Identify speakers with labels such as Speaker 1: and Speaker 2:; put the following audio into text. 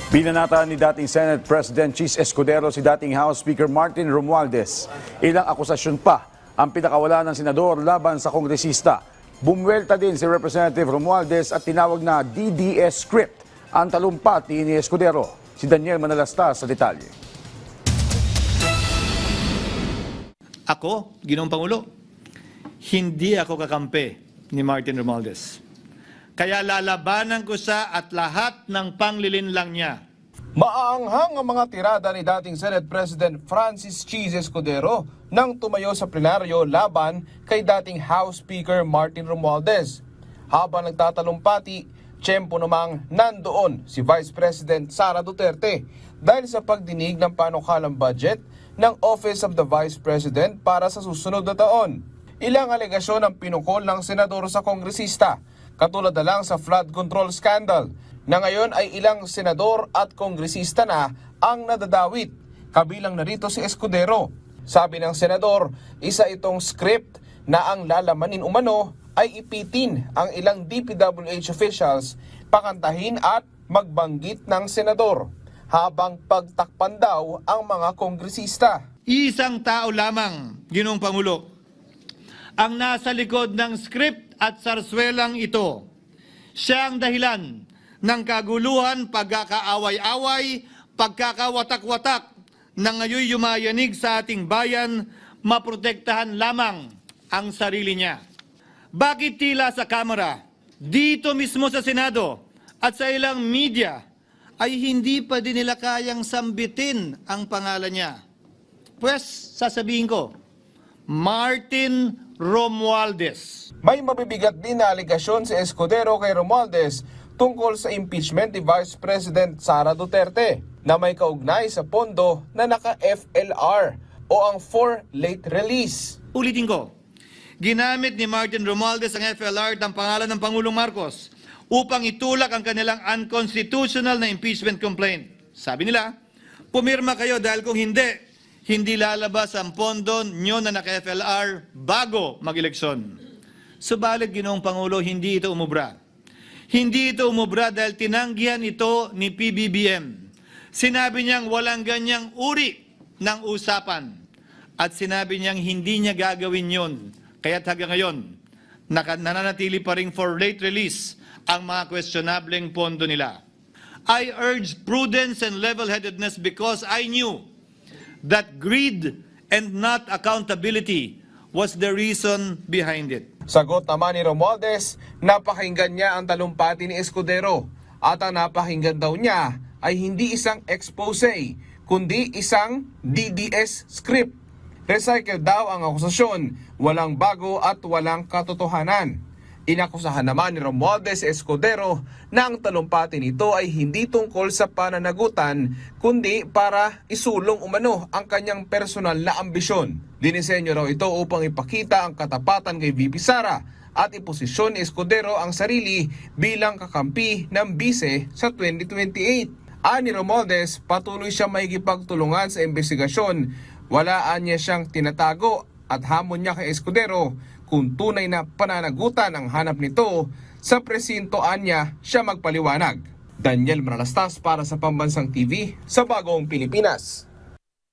Speaker 1: Binanata ni dating Senate President Chis Escudero si dating House Speaker Martin Romualdez. Ilang akusasyon pa ang pinakawala ng senador laban sa kongresista. Bumwelta din si Representative Romualdez at tinawag na DDS script ang talumpati ni Escudero. Si Daniel Manalasta sa detalye.
Speaker 2: Ako, Ginoong Pangulo, hindi ako kakampi ni Martin Romualdez. Kaya lalabanan ko siya at lahat ng panglilinlang niya.
Speaker 3: Maaanghang ang mga tirada ni dating Senate President Francis Chis Escudero nang tumayo sa plenaryo laban kay dating House Speaker Martin Romualdez. Habang nagtatalumpati, tiyempo namang nandoon si Vice President Sara Duterte dahil sa pagdinig ng panukalang budget ng Office of the Vice President para sa susunod na taon. Ilang alegasyon ang pinukol ng senador sa kongresista, katulad na lang sa flood control scandal, na ngayon ay ilang senador at kongresista na ang nadadawit. Kabilang narito si Escudero. Sabi ng senador, isa itong script na ang lalamanin umano ay ipitin ang ilang DPWH officials, pakantahin at magbanggit ng senador, habang pagtakpan daw ang mga kongresista.
Speaker 2: Isang tao lamang, Ginoong Pangulo, ang nasa likod ng script at sarswelang ito. Siya ang dahilan ng kaguluhan, pagkakaaway-away, pagkakawatak-watak na ngayon yumayanig sa ating bayan, maprotektahan lamang ang sarili niya. Bakit tila sa Kamara, dito mismo sa Senado at sa ilang media ay hindi pa din nila kayang sambitin ang pangalan niya? Pues, sasabihin ko, Martin Romualdez.
Speaker 3: May mabibigat din na aligasyon si Escudero kay Romualdez tungkol sa impeachment ni Vice President Sara Duterte na may kaugnay sa pondo na naka-FLR o ang for late release.
Speaker 2: Ulitin ko, ginamit ni Martin Romualdez ang FLR ng pangalan ng Pangulong Marcos upang itulak ang kanilang unconstitutional na impeachment complaint. Sabi nila, pumirma kayo dahil kung hindi lalabas ang pondo nyo na naka-FLR bago mag-eleksyon. Subalit, Ginoong Pangulo, hindi ito umubra. Hindi ito umubra dahil tinanggihan ito ni PBBM. Sinabi niyang walang ganyang uri ng usapan. At sinabi niyang hindi niya gagawin yon. Kaya't hanggang ngayon, nananatili pa rin for late release ang mga questionableng pondo nila. I urged prudence and level-headedness because I knew that greed and not accountability was the reason behind it.
Speaker 3: Sagot naman ni Romualdez, napakinggan niya ang talumpati ni Escudero at ang napakinggan daw niya ay hindi isang expose, kundi isang DDS script. Recycle daw ang akusasyon, walang bago at walang katotohanan. Inakusahan naman ni Romualdez Escudero na ang talumpati nito ay hindi tungkol sa pananagutan, kundi para isulong umano ang kanyang personal na ambisyon. Dinisenyo raw ito upang ipakita ang katapatan kay VP Sara at iposisyon ni Escudero ang sarili bilang kakampi ng bise sa 2028. Ani Romualdez, patuloy siya makikipagtulungan sa investigasyon. Walaan niya siyang tinatago at hamon niya kay Escudero kung tunay na pananagutan ang hanap nito sa presintoan niya siya magpaliwanag. Daniel Manalastas para sa Pambansang TV sa Bagong Pilipinas.